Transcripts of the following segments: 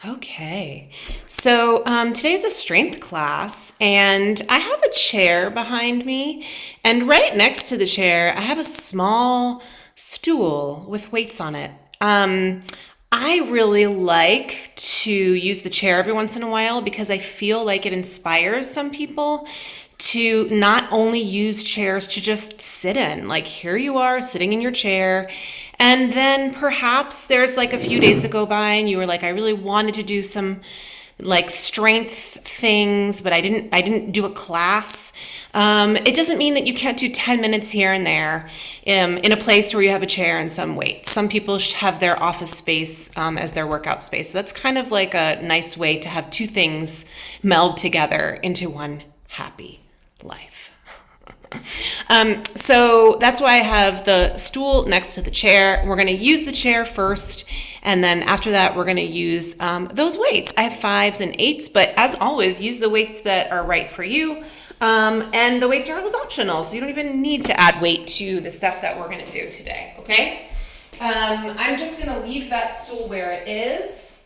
Okay. So today's a strength class, and I have a chair behind me. And right next to the chair, I have a small stool with weights on it. I really like to use the chair every once in a while because I feel like it inspires some people to not only use chairs to just sit in. Like, here you are sitting in your chair, and then perhaps there's like a few days that go by and you were like, I really wanted to do some like strength things, but I didn't do a class. It doesn't mean that you can't do 10 minutes here and there in a place where you have a chair and some weight. Some people have their office space as their workout space. So that's kind of like a nice way to have two things meld together into one happy life. So that's why I have the stool next to the chair. We're going to use the chair first, and then after that, we're going to use those weights. I have fives and eights, but as always, use the weights that are right for you. And the weights are always optional, so you don't even need to add weight to the stuff that we're going to do today, okay? I'm just going to leave that stool where it is,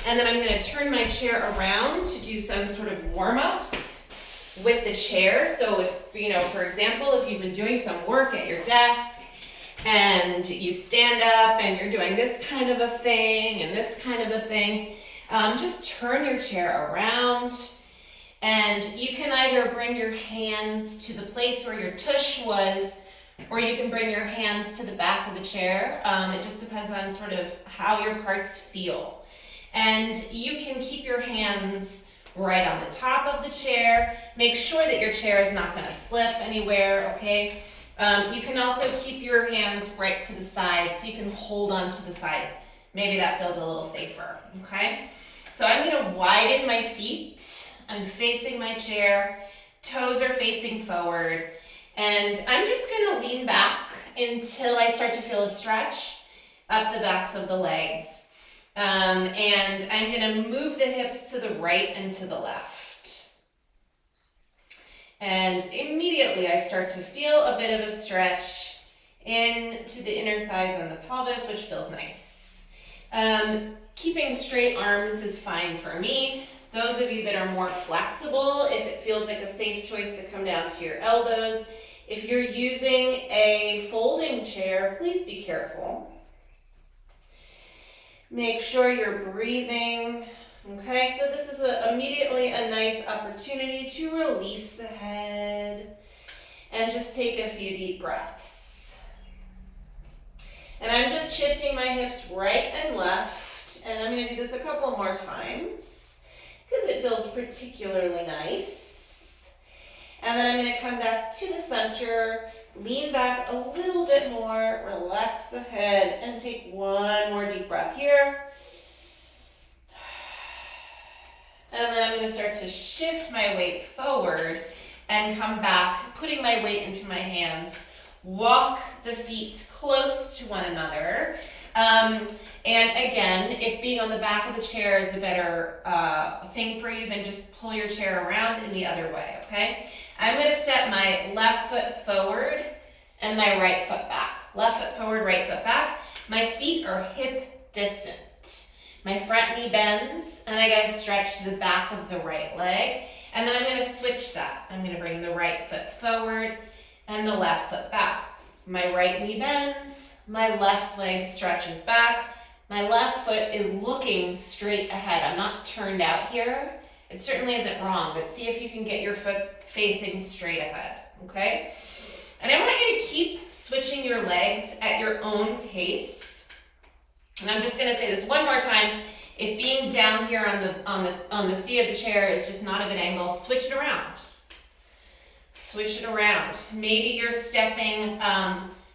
and then I'm going to turn my chair around to do some sort of warm-ups with the chair. So if, for example, if you've been doing some work at your desk and you stand up and you're doing this kind of a thing and this kind of a thing, just turn your chair around, and you can either bring your hands to the place where your tush was, or you can bring your hands to the back of the chair. It just depends on sort of how your parts feel. And you can keep your hands right on the top of the chair. Make sure that your chair is not going to slip anywhere, okay? You can also keep your hands right to the sides so you can hold on to the sides. Maybe that feels a little safer, okay? So I'm going to widen my feet. I'm facing my chair. Toes are facing forward. And I'm just going to lean back until I start to feel a stretch up the backs of the legs. And I'm going to move the hips to the right and to the left. And immediately I start to feel a bit of a stretch into the inner thighs and the pelvis, which feels nice. Keeping straight arms is fine for me. Those of you that are more flexible, if it feels like a safe choice to come down to your elbows. If you're using a folding chair, please be careful. Make sure you're breathing. Okay, so this is immediately a nice opportunity to release the head and just take a few deep breaths. And I'm just shifting my hips right and left, and I'm going to do this a couple more times because it feels particularly nice. And then I'm going to come back to the center, lean back a little bit more, relax the head, and take one more deep breath here. And then I'm going to start to shift my weight forward and come back, putting my weight into my hands. Walk the feet close to one another. And again, if being on the back of the chair is a better thing for you, then just pull your chair around in the other way, okay? I'm going to step my left foot forward and my right foot back. Left foot forward, right foot back. My feet are hip distant. My front knee bends, and I gotta stretch the back of the right leg. And then I'm gonna switch that. I'm gonna bring the right foot forward and the left foot back. My right knee bends, my left leg stretches back. My left foot is looking straight ahead. I'm not turned out here. It certainly isn't wrong, but see if you can get your foot facing straight ahead, okay? And I want you to keep switching your legs at your own pace. And I'm just going to say this one more time. If being down here on the seat of the chair is just not a good angle, switch it around. Switch it around. Maybe you're stepping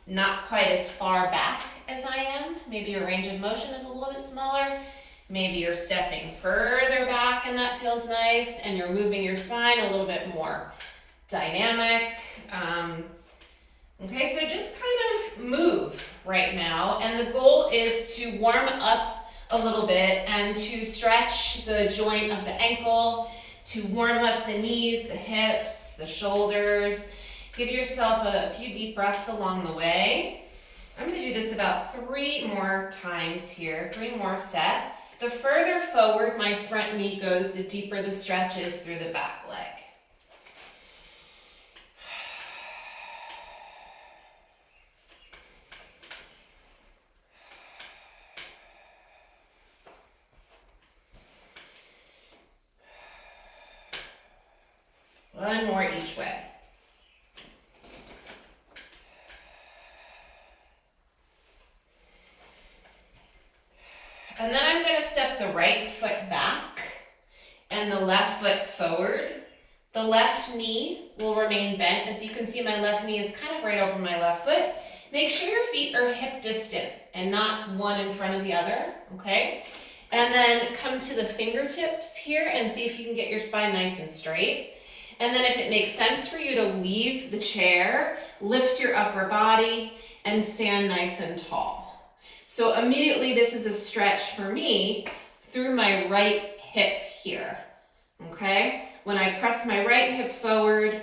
not quite as far back as I am. Maybe your range of motion is a little bit smaller. Maybe you're stepping further back and that feels nice, and you're moving your spine a little bit more dynamic. Okay, so just kind of move right now, and the goal is to warm up a little bit and to stretch the joint of the ankle, to warm up the knees, the hips, the shoulders. Give yourself a few deep breaths along the way. I'm going to do this about 3 more times here, 3 more sets. The further forward my front knee goes, the deeper the stretch is through the back leg. One more each way. And then I'm going to step the right foot back and the left foot forward. The left knee will remain bent. As you can see, my left knee is kind of right over my left foot. Make sure your feet are hip distant and not one in front of the other, okay? And then come to the fingertips here and see if you can get your spine nice and straight. And then if it makes sense for you to leave the chair, lift your upper body and stand nice and tall. So immediately this is a stretch for me through my right hip here, okay? When I press my right hip forward,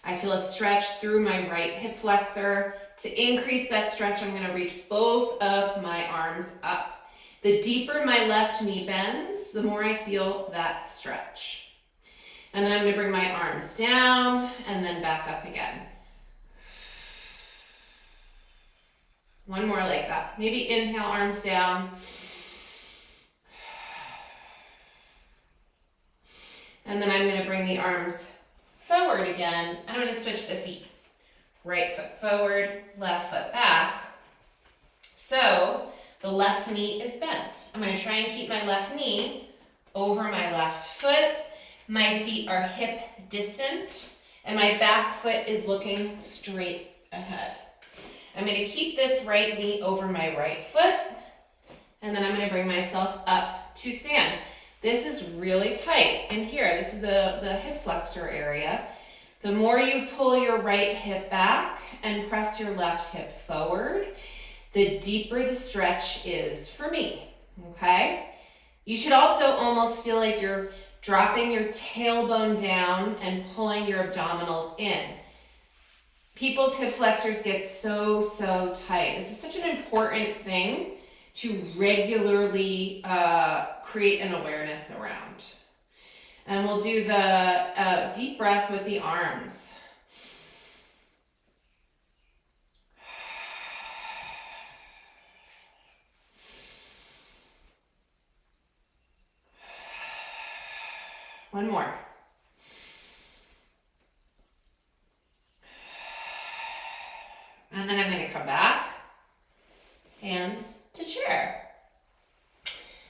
I feel a stretch through my right hip flexor. To increase that stretch, I'm gonna reach both of my arms up. The deeper my left knee bends, the more I feel that stretch. And then I'm gonna bring my arms down and then back up again. One more like that. Maybe inhale, arms down. And then I'm going to bring the arms forward again. I'm going to switch the feet. Right foot forward, left foot back. So the left knee is bent. I'm going to try and keep my left knee over my left foot. My feet are hip distant and my back foot is looking straight ahead. I'm going to keep this right knee over my right foot, and then I'm going to bring myself up to stand. This is really tight in here. This is the hip flexor area. The more you pull your right hip back and press your left hip forward, the deeper the stretch is for me, okay? You should also almost feel like you're dropping your tailbone down and pulling your abdominals in. People's hip flexors get so tight. This is such an important thing to regularly create an awareness around. And we'll do the deep breath with the arms. One more. And then I'm going to come back, hands to chair.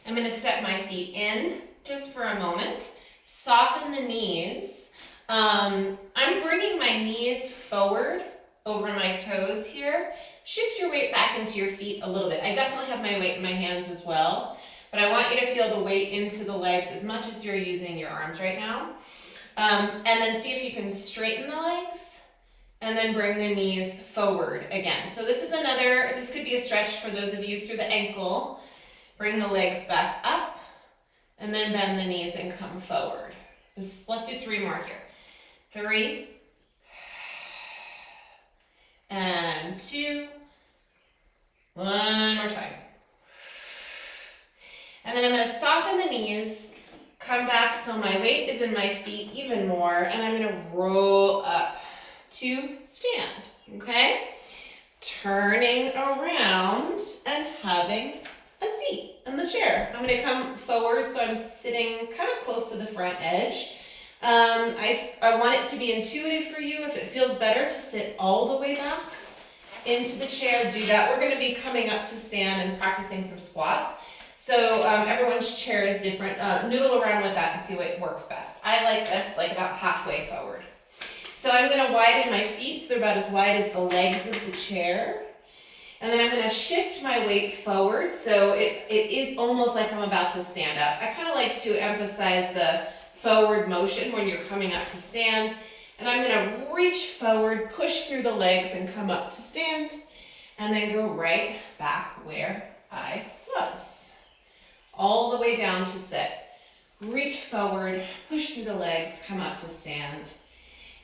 I'm going to step my feet in just for a moment, soften the knees. I'm bringing my knees forward over my toes here. Shift your weight back into your feet a little bit. I definitely have my weight in my hands as well, but I want you to feel the weight into the legs as much as you're using your arms right now. And then see if you can straighten the legs. And then bring the knees forward again. So this could be a stretch for those of you through the ankle. Bring the legs back up and then bend the knees and come forward. Let's do 3 more here. 3 and 2. One more time. And then I'm going to soften the knees, come back so my weight is in my feet even more, and I'm going to roll up to stand, okay? Turning around and having a seat in the chair. I'm gonna come forward so I'm sitting kind of close to the front edge. I want it to be intuitive for you. If it feels better to sit all the way back into the chair, do that. We're gonna be coming up to stand and practicing some squats. So everyone's chair is different. Noodle around with that and see what works best. I like this, like about halfway forward. So I'm going to widen my feet so they're about as wide as the legs of the chair. And then I'm going to shift my weight forward so it is almost like I'm about to stand up. I kind of like to emphasize the forward motion when you're coming up to stand. And I'm going to reach forward, push through the legs and come up to stand. And then go right back where I was. All the way down to sit. Reach forward, push through the legs, come up to stand.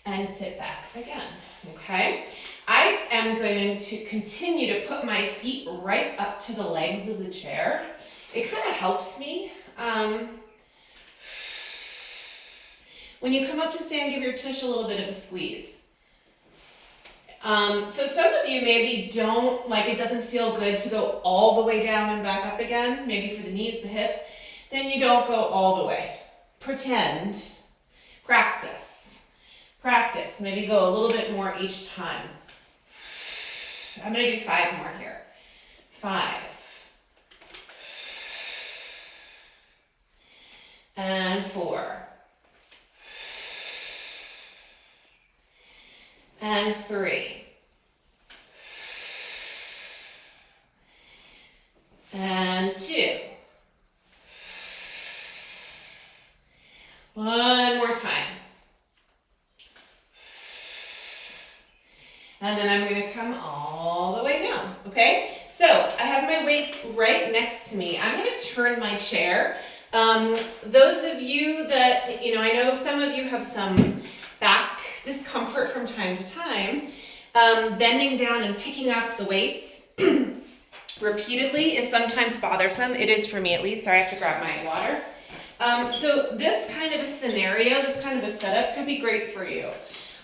And sit back again, okay? I am going to continue to put my feet right up to the legs of the chair. It kind of helps me. When you come up to stand, give your tush a little bit of a squeeze. So some of you maybe don't, like it doesn't feel good to go all the way down and back up again, maybe for the knees, the hips, then you don't go all the way. Pretend, practice, maybe go a little bit more each time. I'm gonna do 5 more here. 5. And 4. And 3. And 2. One more time. And then I'm going to come all the way down, okay? So I have my weights right next to me. I'm going to turn my chair. Those of you that, I know some of you have some back discomfort from time to time. Bending down and picking up the weights repeatedly is sometimes bothersome. It is for me at least. Sorry, I have to grab my water. So this kind of a scenario, this kind of a setup could be great for you.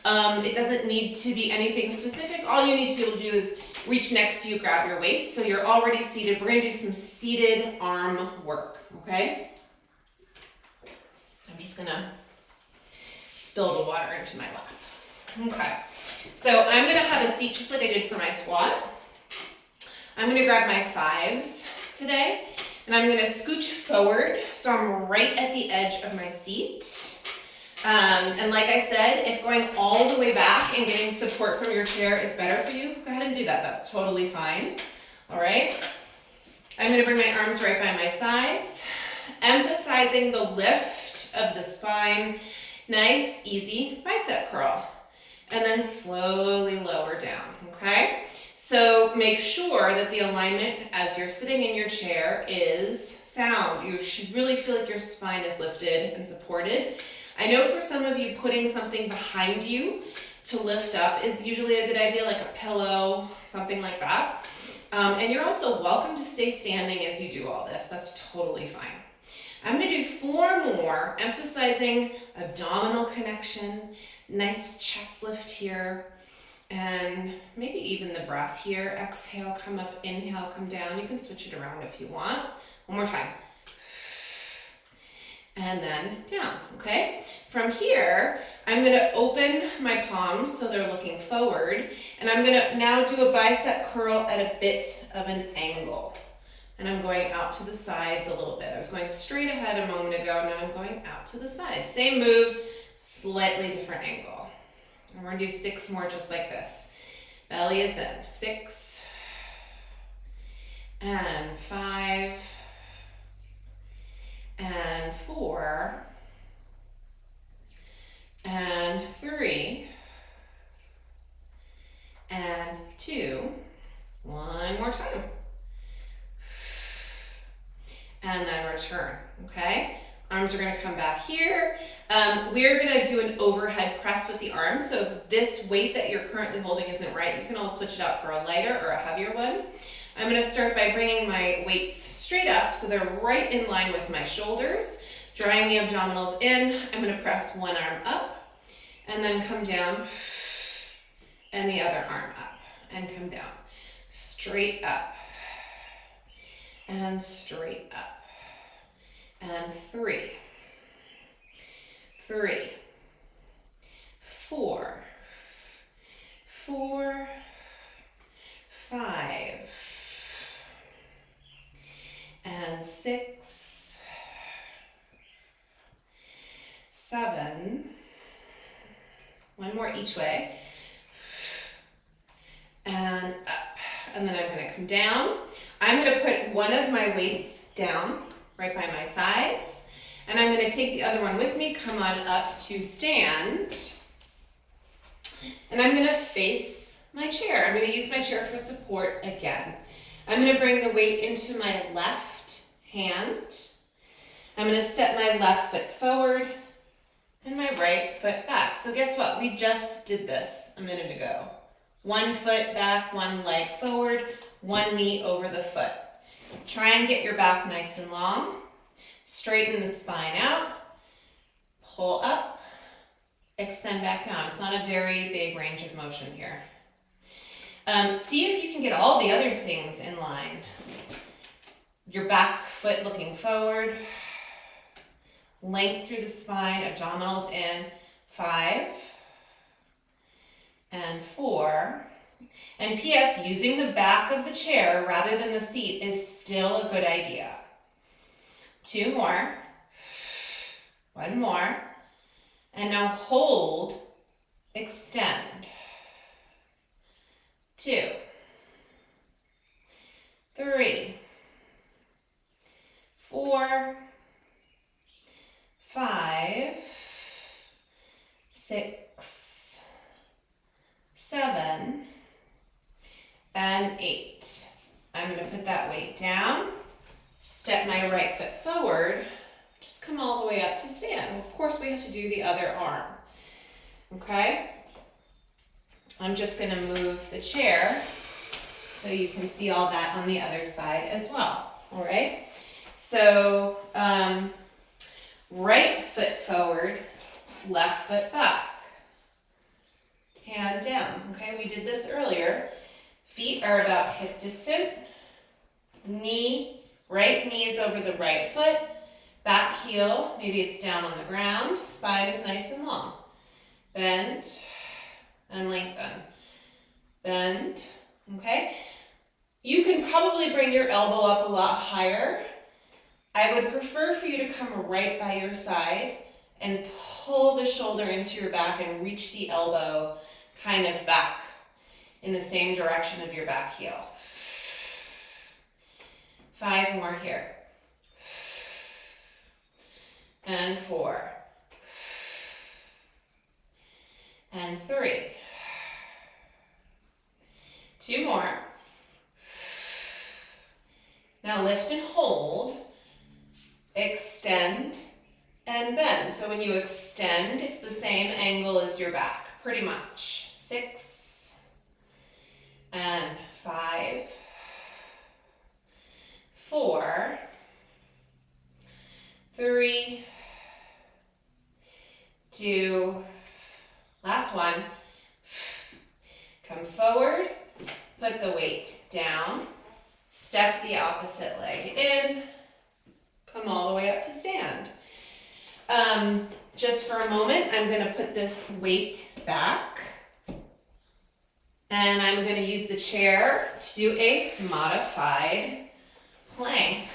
It doesn't need to be anything specific. All you need to be able to do is reach next to you, grab your weights. So you're already seated. We're going to do some seated arm work, okay? I'm just going to spill the water into my lap. Okay, so I'm going to have a seat just like I did for my squat. I'm going to grab my 5s today, and I'm going to scooch forward so I'm right at the edge of my seat. And like I said, if going all the way back and getting support from your chair is better for you, go ahead and do that. That's totally fine. All right. I'm going to bring my arms right by my sides, emphasizing the lift of the spine. Nice, easy bicep curl. And then slowly lower down, okay? So make sure that the alignment as you're sitting in your chair is sound. You should really feel like your spine is lifted and supported. I know for some of you, putting something behind you to lift up is usually a good idea, like a pillow, something like that. And you're also welcome to stay standing as you do all this. That's totally fine. I'm going to do 4 more, emphasizing abdominal connection, nice chest lift here, and maybe even the breath here. Exhale, come up, inhale, come down. You can switch it around if you want. One more time. And then down, okay? From here, I'm going to open my palms so they're looking forward, and I'm going to now do a bicep curl at a bit of an angle. And I'm going out to the sides a little bit. I was going straight ahead a moment ago, now I'm going out to the sides. Same move, slightly different angle. And we're going to do 6 more just like this. Belly is in. 6. And 5. And 4. And 3. And 2. One more time. And then return, okay? Arms are gonna come back here. We're gonna do an overhead press with the arms. So if this weight that you're currently holding isn't right, you can always switch it out for a lighter or a heavier one. I'm gonna start by bringing my weights straight up so they're right in line with my shoulders. Drawing the abdominals in, I'm gonna press one arm up and then come down, and the other arm up and come down. Straight up and straight up. And 3, 3, 4, 4, 5, and 6, 7, one more each way, and up. And then I'm going to come down. I'm going to put one of my weights down right by my sides, and I'm going to take the other one with me, come on up to stand, and I'm going to face my chair. I'm going to use my chair for support again. I'm going to bring the weight into my left hand. I'm going to step my left foot forward and my right foot back. So guess what? We just did this a minute ago. One foot back, one leg forward, one knee over the foot. Try and get your back nice and long. Straighten the spine out, pull up, extend back down. It's not a very big range of motion here. See if you can get all the other things in line. Your back foot looking forward, length through the spine, abdominals in, 5 and 4. And P.S. using the back of the chair rather than the seat is still a good idea. 2 more, 1 more, and now hold, extend. 2, 3, 4, 5, 6, 7, and 8. I'm going to put that weight down, step my right foot forward, just come all the way up to stand. Of course, we have to do the other arm. Okay? I'm just going to move the chair so you can see all that on the other side as well. All right? So, right foot forward, left foot back. Hand down. Okay, we did this earlier. Feet are about hip distant. Right knee is over the right foot. Back heel, maybe it's down on the ground. Spine is nice and long. Bend and lengthen. Bend. Okay? You can probably bring your elbow up a lot higher. I would prefer for you to come right by your side and pull the shoulder into your back and reach the elbow kind of back in the same direction of your back heel. 5 more here. And 4. And 3. 2 more. Now lift and hold. Extend and bend. So when you extend, it's the same angle as your back, pretty much. 6 and 5, 4, 3, 2, last one. Come forward, put the weight down, step the opposite leg in, come all the way up to stand. Just for a moment, I'm going to put this weight back. And I'm going to use the chair to do a modified plank.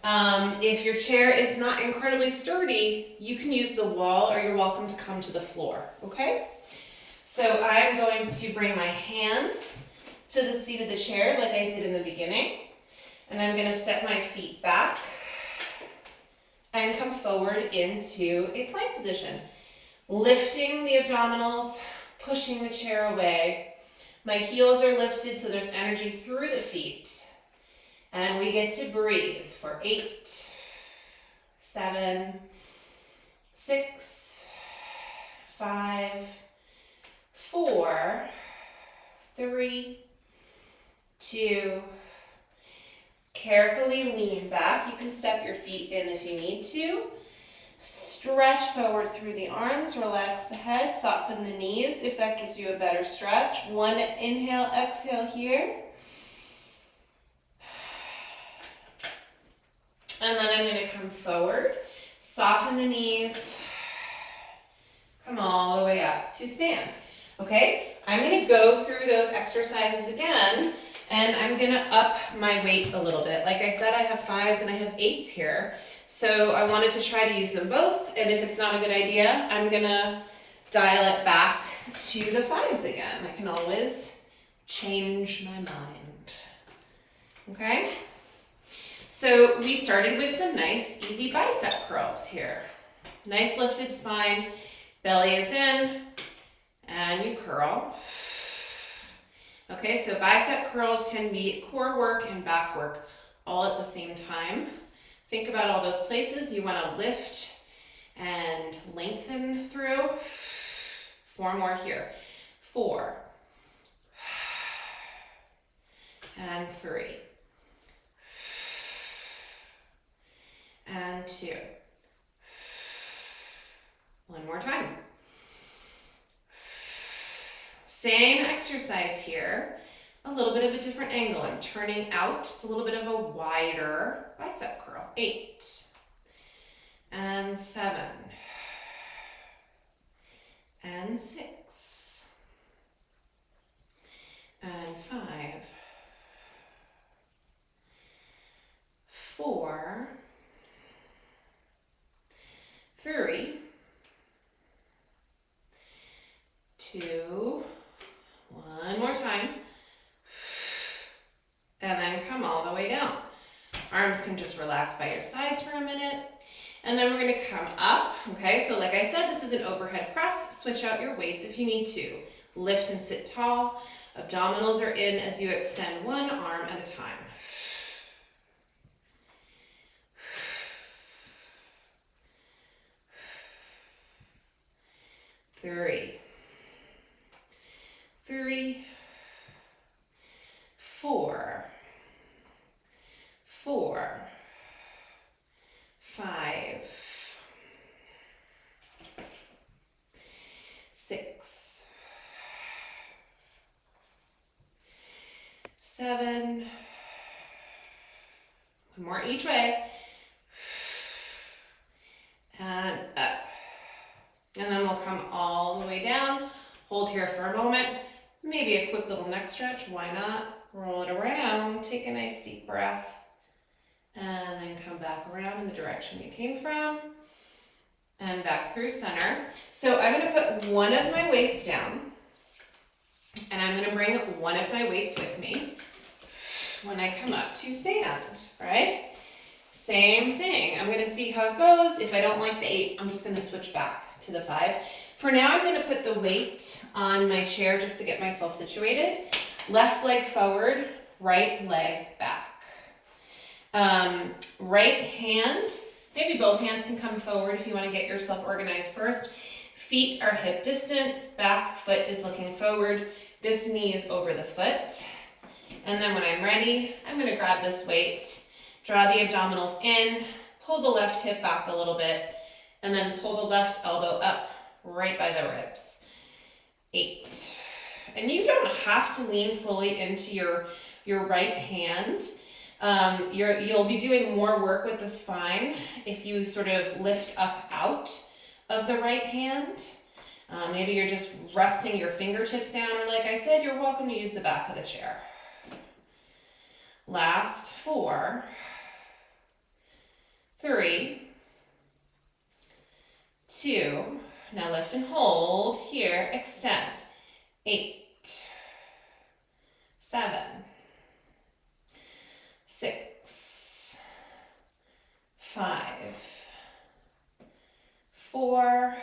If your chair is not incredibly sturdy, you can use the wall or you're welcome to come to the floor, okay? So I'm going to bring my hands to the seat of the chair like I did in the beginning. And I'm going to step my feet back and come forward into a plank position. Lifting the abdominals, pushing the chair away. My heels are lifted so there's energy through the feet. And we get to breathe for 8, 7, 6, 5, 4, 3, 2. Carefully lean back. You can step your feet in if you need to. Stretch forward through the arms, relax the head, soften the knees if that gives you a better stretch. 1 inhale, exhale here. And then I'm going to come forward, soften the knees, come all the way up to stand. Okay, I'm going to go through those exercises again, and I'm going to up my weight a little bit. Like I said, I have 5s and I have 8s here. So I wanted to try to use them both, and if it's not a good idea, I'm going to dial it back to the 5s again. I can always change my mind. Okay? So we started with some nice, easy bicep curls here. Nice lifted spine, belly is in, and you curl. Okay, so bicep curls can be core work and back work all at the same time. Think about all those places you want to lift and lengthen through. 4 more here. 4, and 3, and 2. One more time. Same exercise here, a little bit of a different angle. I'm turning out, it's a little bit of a wider bicep curl. 8, and 7, and 6, and 5, 4, 3, 2, one more time, and then come all the way down. Arms can just relax by your sides for a minute, and then we're going to come up. Okay, so like I said, this is an overhead press. Switch out your weights if you need to. Lift and sit tall. Abdominals are in as you extend one arm at a time. 3, 3, 4, 4, 5, 6, 7, one more each way, and up. And then we'll come all the way down, hold here for a moment, maybe a quick little neck stretch, why not? Roll it around, take a nice deep breath, and then come back around in the direction you came from, and back through center. So I'm gonna put one of my weights down, and I'm gonna bring one of my weights with me when I come up to stand, right? Same thing, I'm gonna see how it goes. If I don't like the 8, I'm just gonna switch back to the 5. For now, I'm gonna put the weight on my chair just to get myself situated. Left leg forward, right leg back. Right hand, maybe both hands can come forward if you wanna get yourself organized first. Feet are hip distant, back foot is looking forward. This knee is over the foot. And then when I'm ready, I'm gonna grab this weight, draw the abdominals in, pull the left hip back a little bit, and then pull the left elbow up right by the ribs. 8. And you don't have to lean fully into your right hand. You'll be doing more work with the spine if you sort of lift up out of the right hand. Maybe you're just resting your fingertips down, or like I said, you're welcome to use the back of the chair. Last 4, 3, 2, now lift and hold, here, extend, 8, 7, 6, 5, 4,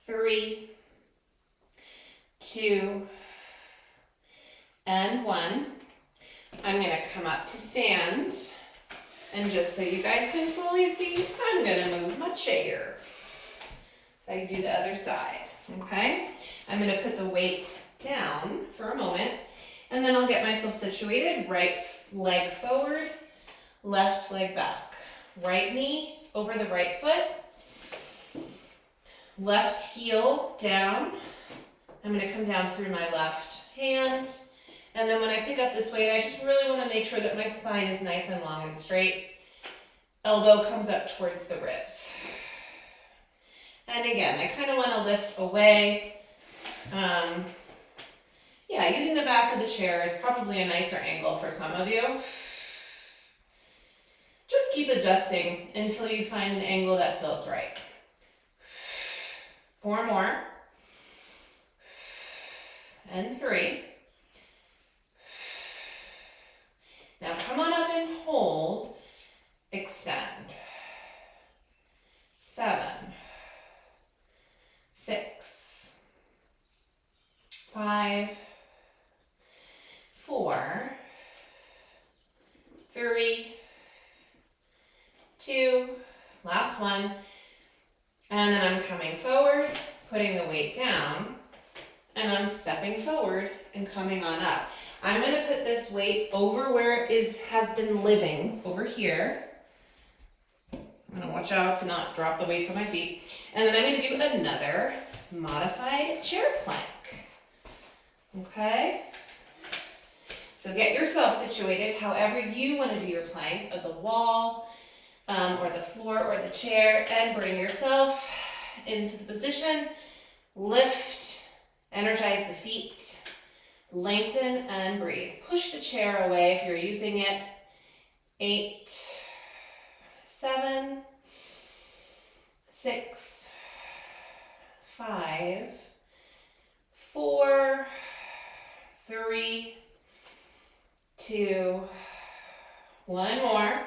3, 2, and 1. I'm gonna come up to stand, and just so you guys can fully see, I'm gonna move my chair. So I do the other side, okay? I'm gonna put the weight down for a moment, and then I'll get myself situated. Right leg forward, left leg back. Right knee over the right foot. Left heel down. I'm gonna come down through my left hand. And then when I pick up this weight, I just really wanna make sure that my spine is nice and long and straight. Elbow comes up towards the ribs. And again, I kind of want to lift away. Yeah, using the back of the chair is probably a nicer angle for some of you. Just keep adjusting until you find an angle that feels right. 4 more. And 3. Now come on up and hold. Extend. 7, 6, 5, 4, 3, 2, last one, and then I'm coming forward, putting the weight down, and I'm stepping forward and coming on up. I'm gonna put this weight over where it has been living, over here. I'm gonna watch out to not drop the weights on my feet. And then I'm gonna do another modified chair plank. Okay? So get yourself situated however you wanna do your plank, of the wall, or the floor, or the chair, and bring yourself into the position. Lift, energize the feet, lengthen and breathe. Push the chair away if you're using it. 8, 7, 6, 5, 4, 3, 2, 1 more.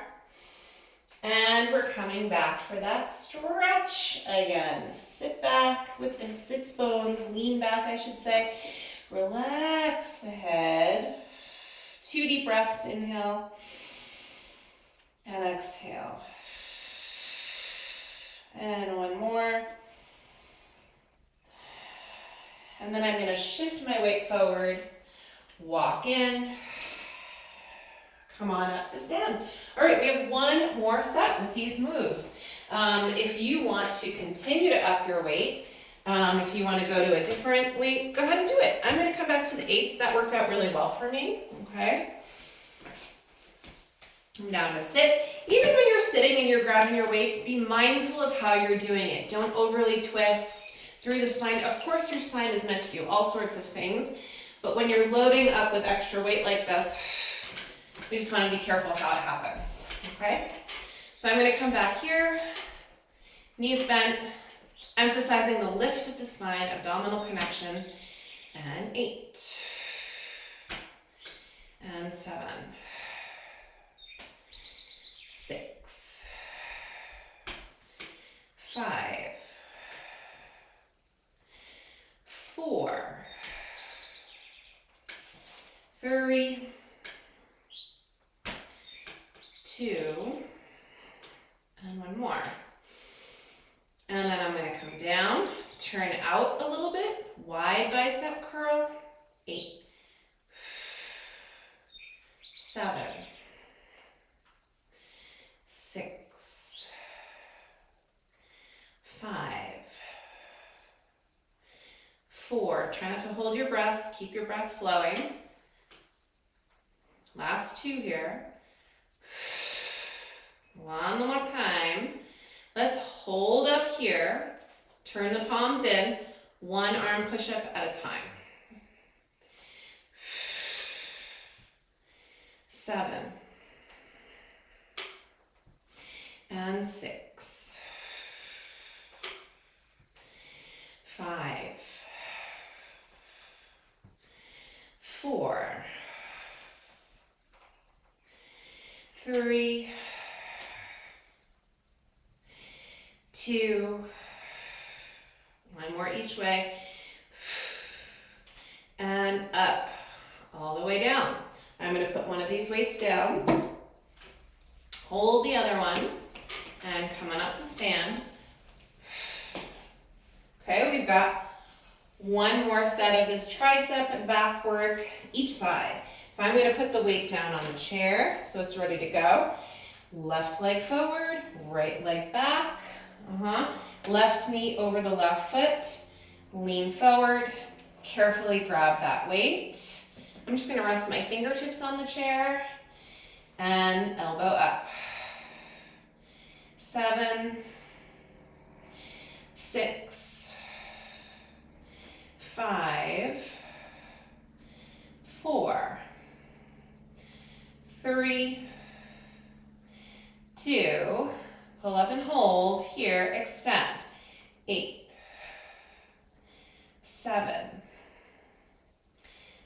And we're coming back for that stretch again. Sit back with the sits bones, lean back, I should say. Relax the head. 2 deep breaths, inhale and exhale. And 1 more. And then I'm gonna shift my weight forward, walk in, come on up to stand. All right, we have 1 more set with these moves. If you want to continue to up your weight, if you want to go to a different weight, go ahead and do it. I'm going to come back to the 8s. That worked out really well for me. Okay. I'm down to sit. Even when you're sitting and you're grabbing your weights, be mindful of how you're doing it. Don't overly twist through the spine. Of course, your spine is meant to do all sorts of things, but when you're loading up with extra weight like this, we just want to be careful how it happens. Okay. So I'm going to come back here, knees bent, emphasizing the lift of the spine, abdominal connection, and 8, and 7, 6, 5, 4, 3, 2, and 1 more. And then I'm going to come down, turn out a little bit, wide bicep curl, 8, 7, 6, 5, 4. Try not to hold your breath, keep your breath flowing. Last 2 here. 1 more time. Let's hold up here, turn the palms in, 1 arm push-up at a time. 7, and 6, 5, 4, 3, 2, 1 more each way, and up, all the way down. I'm going to put one of these weights down, hold the other one, and come on up to stand. Okay, we've got 1 more set of this tricep and back work each side. So I'm going to put the weight down on the chair so it's ready to go. Left leg forward, right leg back. Left knee over the left foot, lean forward, carefully grab that weight. I'm just going to rest my fingertips on the chair and elbow up. 7, 6, 5, 4, 3, 2, pull up and hold, here, extend, 8, 7,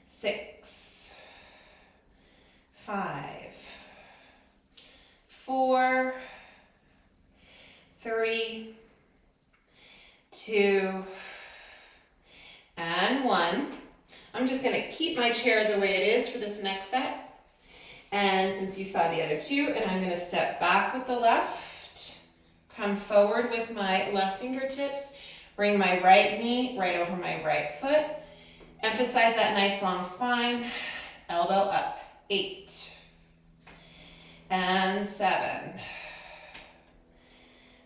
6, 5, 4, 3, 2, and 1. I'm just going to keep my chair the way it is for this next set. And since you saw the other 2, and I'm going to step back with the left, come forward with my left fingertips, bring my right knee right over my right foot, emphasize that nice long spine. Elbow up. 8 and 7,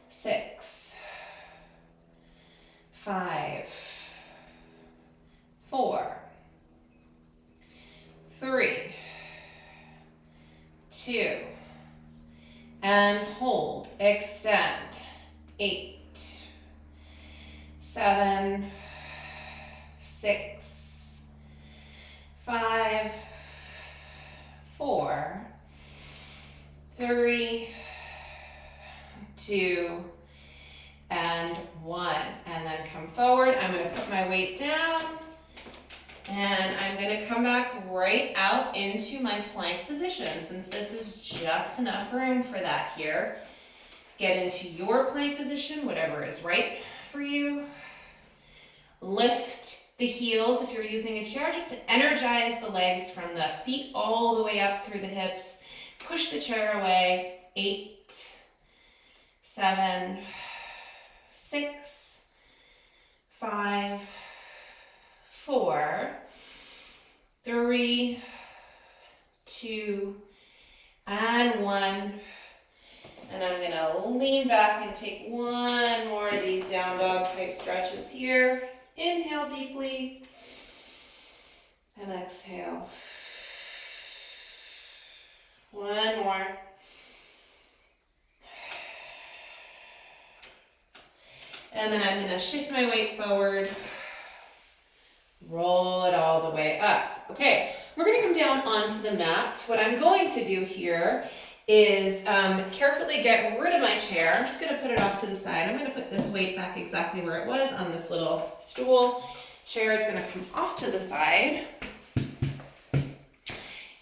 6, 5, 4, 3, 2, and hold. Extend. 8, 7, 6, 5, 4, 3, 2, and 1. And then come forward. I'm going to put my weight down. And I'm going to come back right out into my plank position, since this is just enough room for that here. Get into your plank position, whatever is right for you. Lift the heels if you're using a chair, just to energize the legs from the feet all the way up through the hips. Push the chair away. 8, 7, 6, 5, 4, 3, 2, and 1. And I'm going to lean back and take one more of these down dog type stretches here. Inhale deeply and exhale. One more. And then I'm going to shift my weight forward. Roll it all the way up. Okay, we're going to come down onto the mat. What I'm going to do here is carefully get rid of my chair. I'm just going to put it off to the side. I'm going to put this weight back exactly where it was on this little stool. Chair is going to come off to the side.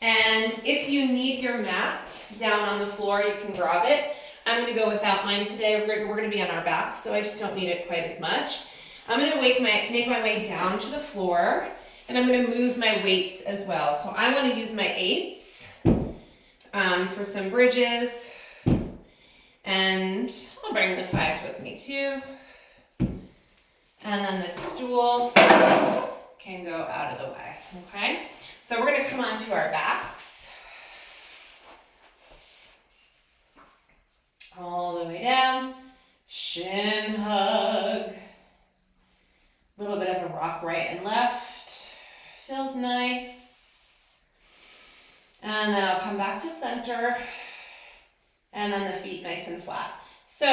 And if you need your mat down on the floor, you can grab it. I'm going to go without mine today. We're going to be on our back, so I just don't need it quite as much. I'm going to make my way down to the floor, and I'm going to move my weights as well. So I want to use my 8s for some bridges, and I'll bring the 5s with me too. And then the stool can go out of the way, okay? So we're going to come onto our backs. All the way down, shin hug. A little bit of a rock right and left. Feels nice. And then I'll come back to center. And then the feet nice and flat. So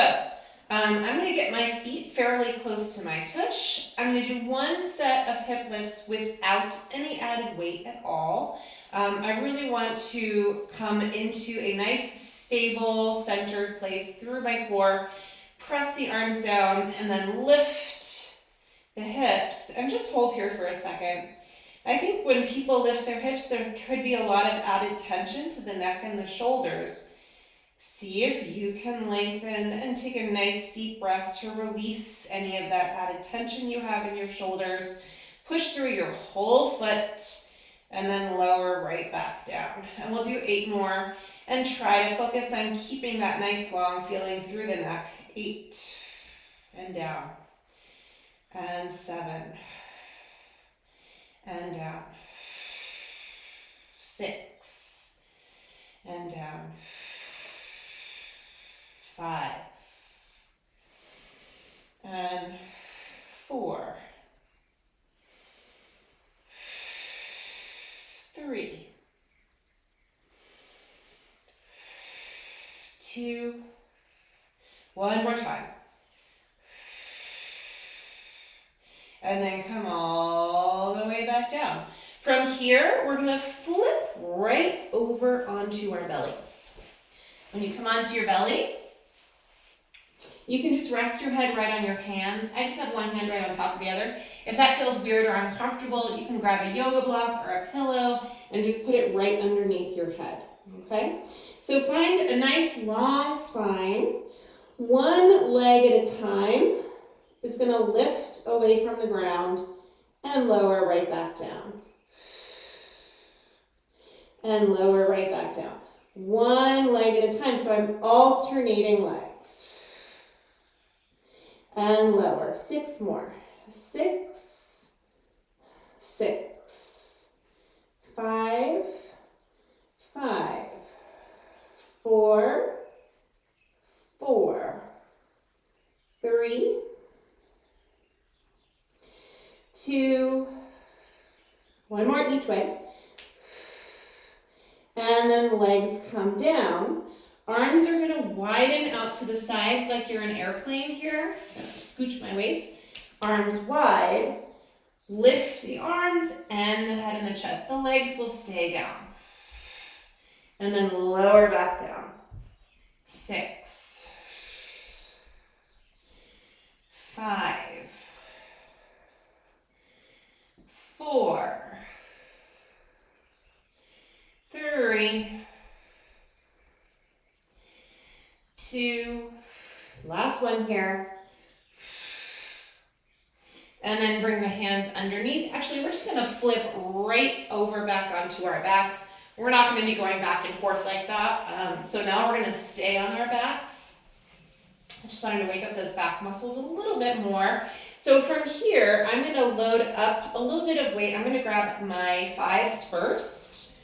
I'm going to get my feet fairly close to my tush. I'm going to do one set of hip lifts without any added weight at all. I really want to come into a nice, stable, centered place through my core. Press the arms down and then lift the hips. And just hold here for a second. I think when people lift their hips, there could be a lot of added tension to the neck and the shoulders. See if you can lengthen and take a nice deep breath to release any of that added tension you have in your shoulders. Push through your whole foot and then lower right back down. And we'll do 8 more and try to focus on keeping that nice long feeling through the neck. 8 and down. And 7 and down. 6 and down. 5 and 4, 3, 2, one more time. And then come all the way back down. From here, we're gonna flip right over onto our bellies. When you come onto your belly, you can just rest your head right on your hands. I just have one hand right on top of the other. If that feels weird or uncomfortable, you can grab a yoga block or a pillow and just put it right underneath your head, okay? So find a nice long spine. One leg at a time is gonna lift away from the ground and lower right back down. And lower right back down. One leg at a time, so I'm alternating legs. And lower. 6 more. 6, 6, 5, 5, 4, 4, 3, 2, one more each way. And then the legs come down. Arms are going to widen out to the sides like you're an airplane here. I'm going to scooch my weights. Arms wide. Lift the arms and the head and the chest. The legs will stay down. And then lower back down. 6, 5, 4, 3, 2, last one here. And then bring the hands underneath. Actually, we're just gonna flip right over back onto our backs. We're not gonna be going back and forth like that. So now we're gonna stay on our backs. I just wanted to wake up those back muscles a little bit more. So from here, I'm gonna load up a little bit of weight. I'm gonna grab my 5s first,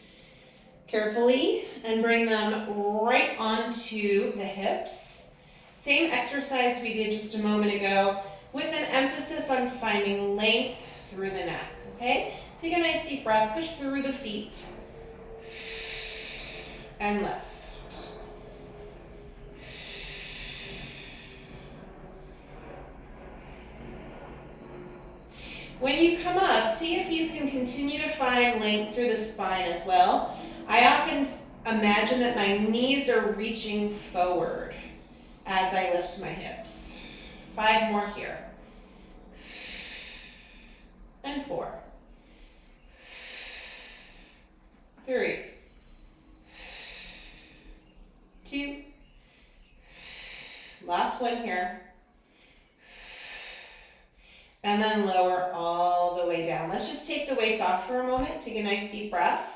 carefully, and bring them right onto the hips. Same exercise we did just a moment ago, with an emphasis on finding length through the neck, okay? Take a nice deep breath, push through the feet, and lift. When you come up, see if you can continue to find length through the spine as well. I often imagine that my knees are reaching forward as I lift my hips. 5 more here. And 4. 3. 2. Last one here. And then lower all the way down. Let's just take the weights off for a moment. Take a nice deep breath.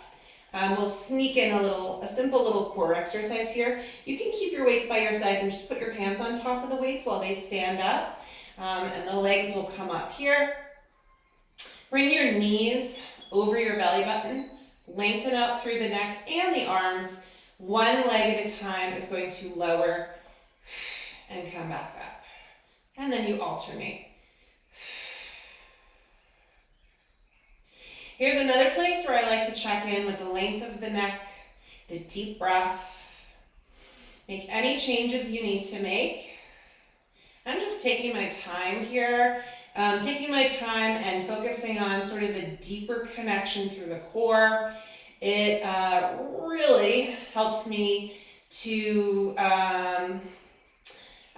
We'll sneak in a simple little core exercise here. You can keep your weights by your sides and just put your hands on top of the weights while they stand up. And the legs will come up here. Bring your knees over your belly button. Lengthen out through the neck and the arms. One leg at a time is going to lower and come back up. And then you alternate. Here's another place where I like to check in with the length of the neck, the deep breath. Make any changes you need to make. I'm just taking my time here, and focusing on sort of a deeper connection through the core. It really helps me to,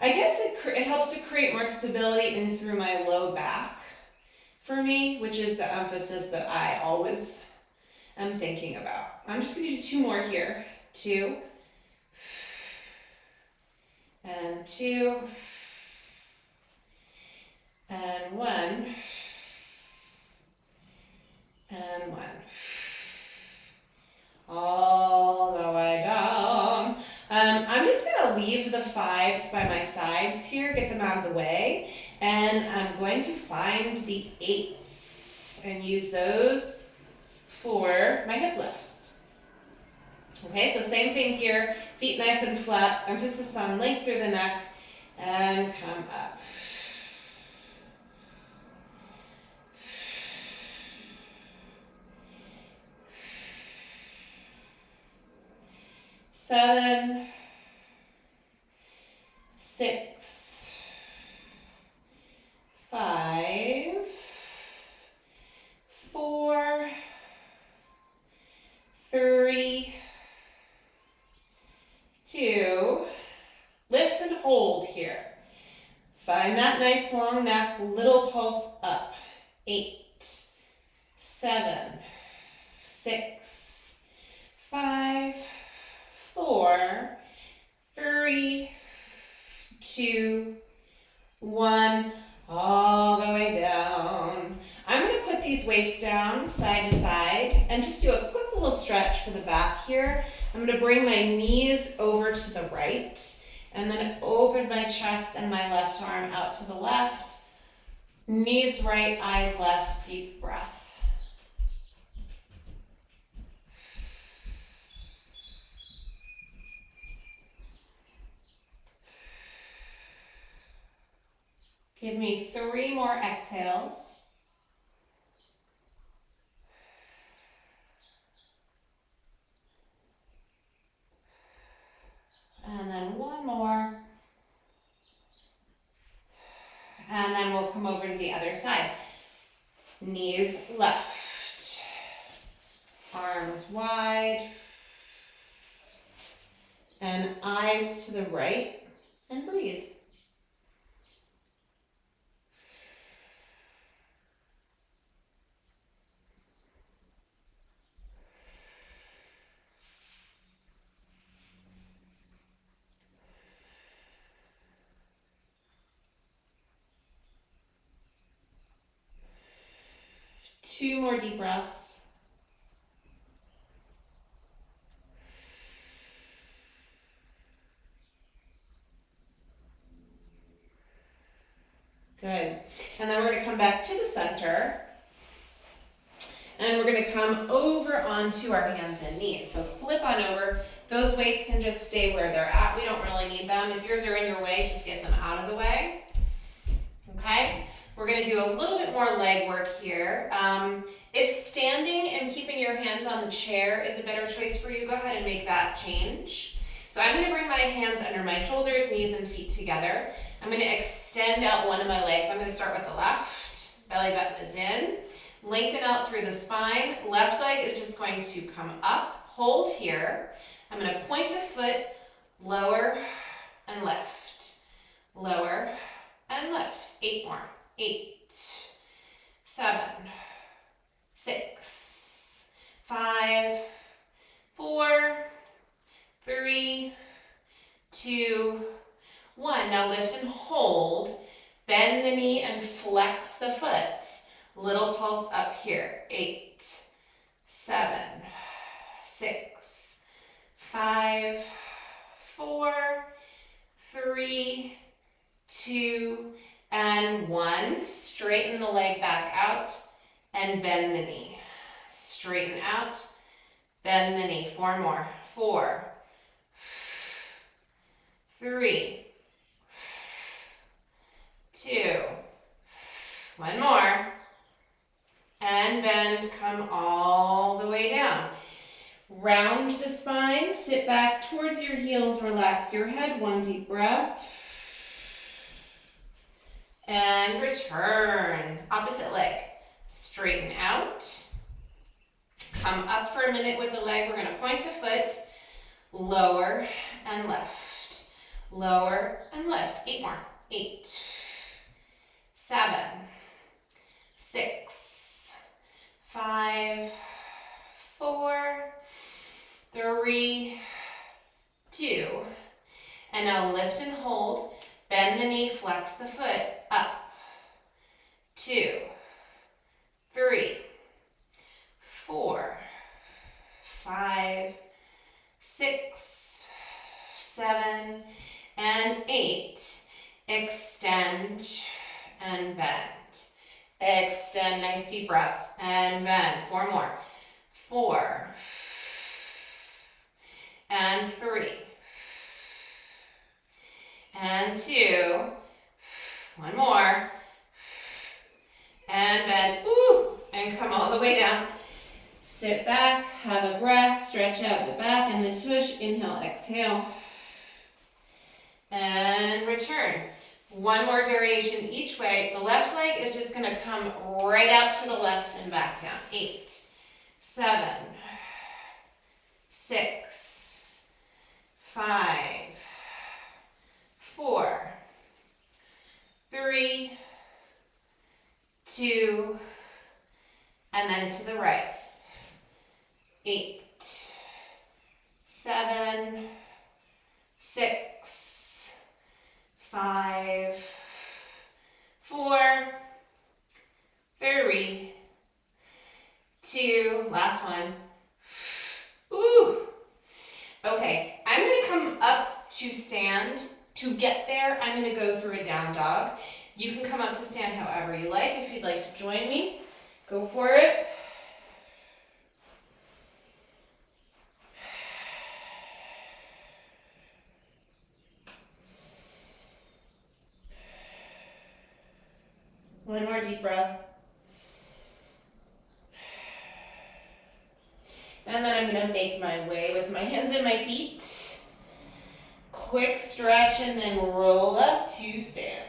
it helps to create more stability in through my low back for me, which is the emphasis that I always am thinking about. I'm just going to do 2 more here. 2 and 2 and 1 and 1. All the way down. I'm just going to leave the 5s by my sides here, get them out of the way, and I'm going to find the 8s and use those for my hip lifts. Okay, so same thing here, feet nice and flat, emphasis on length through the neck, and come up. 7, 6, 5, 4, 3, 2, lift and hold here. Find that nice long neck, little pulse up. 8, 7, 6, 5, 4, 3, 2, 1, all the way down. I'm going to put these weights down side to side and just do a quick little stretch for the back here. I'm going to bring my knees over to the right and then open my chest and my left arm out to the left. Knees right, eyes left, deep breath. Give me 3 more exhales. And then 1 more. And then we'll come over to the other side. Knees left. Arms wide. And eyes to the right. And breathe. Two more deep breaths. Good. And then we're going to come back to the center. And we're going to come over onto our hands and knees. So flip on over. Those weights can just stay where they're at. We don't really need them. If yours are in your way, just get them out of the way. Okay? We're going to do a little bit more leg work here. If standing and keeping your hands on the chair is a better choice for you, go ahead and make that change. So I'm going to bring my hands under my shoulders, knees and feet together. I'm going to extend out one of my legs. I'm going to start with the left. Belly button is in. Lengthen out through the spine. Left leg is just going to come up. Hold here. I'm going to point the foot, lower and lift. Lower and lift. 8 more. 8, 7, 6, 5, 4, 3, 2, 1. Now lift and hold. Bend the knee and flex the foot. Little pulse up here. 8, 7, 6, 5, 4, 3, 2, and 1. Straighten the leg back out and bend the knee. Straighten out, bend the knee. 4 more. 4, 3, 2, 1 more. And bend, come all the way down. Round the spine, sit back towards your heels, relax your head. 1 deep breath. And return. Opposite leg. Straighten out. Come up for a minute with the leg. We're going to point the foot. Lower and lift. Lower and lift. 8 more. 8, 7, 6, 5, 4, 3, 2. And now lift and hold. Bend the knee, flex the foot, up, 2, 3, 4, 5, 6, 7, and 8. Extend and bend. Extend, nice deep breaths, and bend. 4 more. 4, and 3. And 2, 1 more, and bend, and come all the way down. Sit back, have a breath, stretch out the back and the tush. Inhale, exhale, and return. 1 more variation each way. The left leg is just going to come right out to the left and back down. 8, 7, 6, 5, 4, 3, 2, and then to the right. 8, 7, 6, 5, 4, 3, 2, last one. Okay, I'm going to come up to stand. To get there, I'm going to go through a down dog. You can come up to stand however you like. If you'd like to join me, go for it. breath. And then I'm going to make my way with my hands and my feet. Quick stretch and then roll up to stand.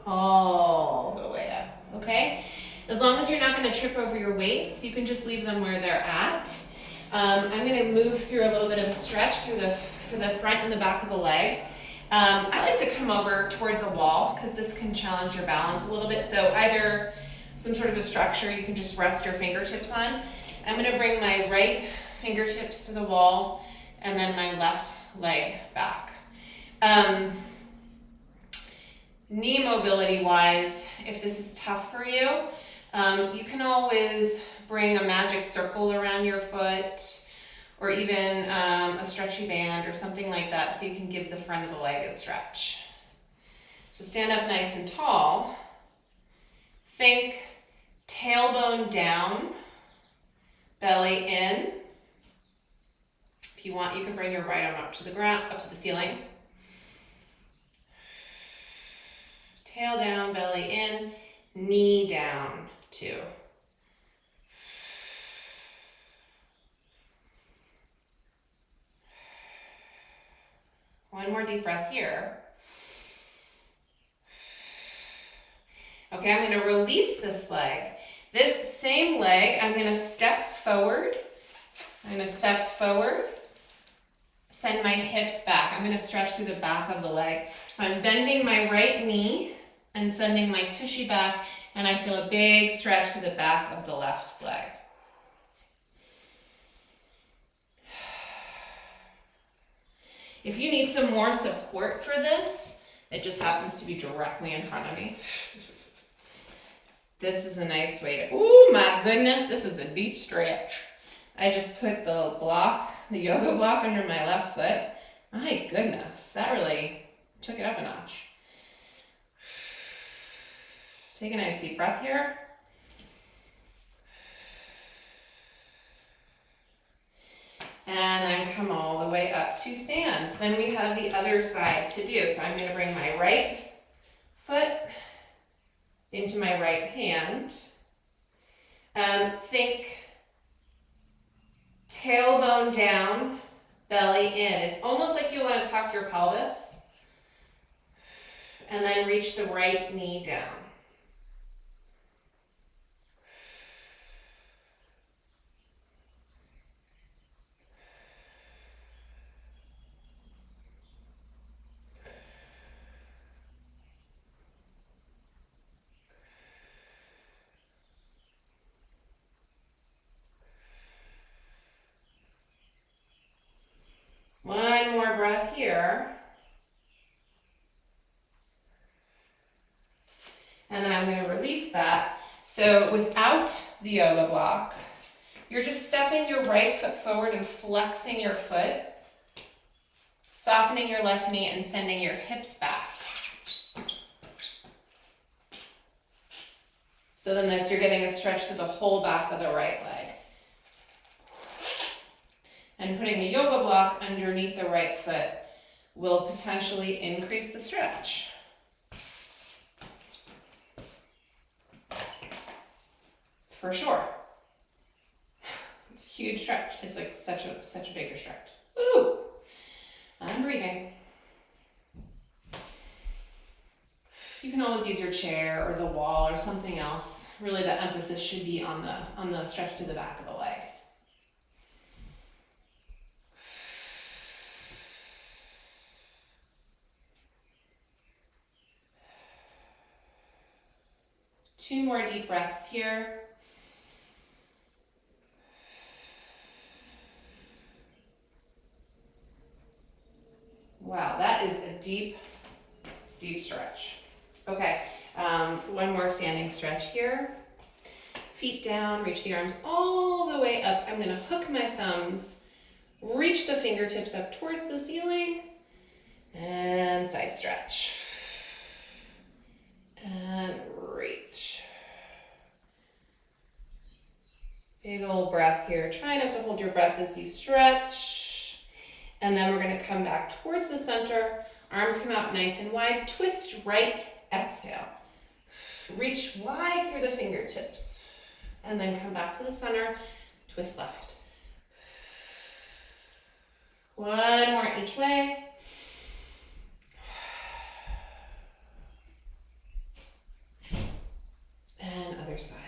All the way up, okay? As long as you're not going to trip over your weights, you can just leave them where they're at. I'm going to move through a little bit of a stretch for the front and the back of the leg. I like to come over towards a wall because this can challenge your balance a little bit. So either some sort of a structure you can just rest your fingertips on. I'm going to bring my right fingertips to the wall and then my left leg back. Knee mobility wise, if this is tough for you, you can always bring a magic circle around your foot or even a stretchy band or something like that so you can give the front of the leg a stretch. So stand up nice and tall. Think tailbone down, belly in. If you want, you can bring your right arm up to the ground, up to the ceiling. Tail down, belly in, knee down, 2. One more deep breath here. Okay, I'm going to release this leg. This same leg, I'm going to step forward. I'm going to step forward, send my hips back. I'm going to stretch through the back of the leg. So I'm bending my right knee and sending my tushy back, and I feel a big stretch through the back of the left leg. If you need some more support for this, it just happens to be directly in front of me. This is a nice way to, ooh, my goodness, this is a deep stretch. I just put the block, the yoga block under my left foot. My goodness, that really took it up a notch. Take a nice deep breath here. And then come all the way up to stands. Then we have the other side to do. So I'm going to bring my right foot into my right hand. Think tailbone down, belly in. It's almost like you want to tuck your pelvis. And then reach the right knee down. One more breath here. And then I'm going to release that. So without the yoga block, you're just stepping your right foot forward and flexing your foot, softening your left knee and sending your hips back. So then you're getting a stretch through the whole back of the right leg. And putting the yoga block underneath the right foot will potentially increase the stretch. For sure. It's a huge stretch. It's like such a bigger stretch. Ooh, I'm breathing. You can always use your chair or the wall or something else. Really, the emphasis should be on the stretch through the back of the leg. Two more deep breaths here. Wow, that is a deep, deep stretch. Okay, one more standing stretch here. Feet down, reach the arms all the way up. I'm gonna hook my thumbs, reach the fingertips up towards the ceiling, and side stretch. And reach. Big old breath here. Try not to hold your breath as you stretch. And then we're going to come back towards the center, Arms come out nice and wide. Twist right, exhale. Reach wide through the fingertips. And then come back to the center, twist left. One more each way. And other side.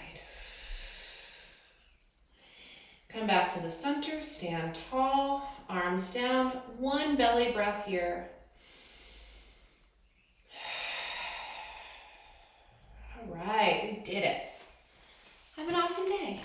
Come back to the center, stand tall, arms down, one belly breath here. All right, we did it. Have an awesome day.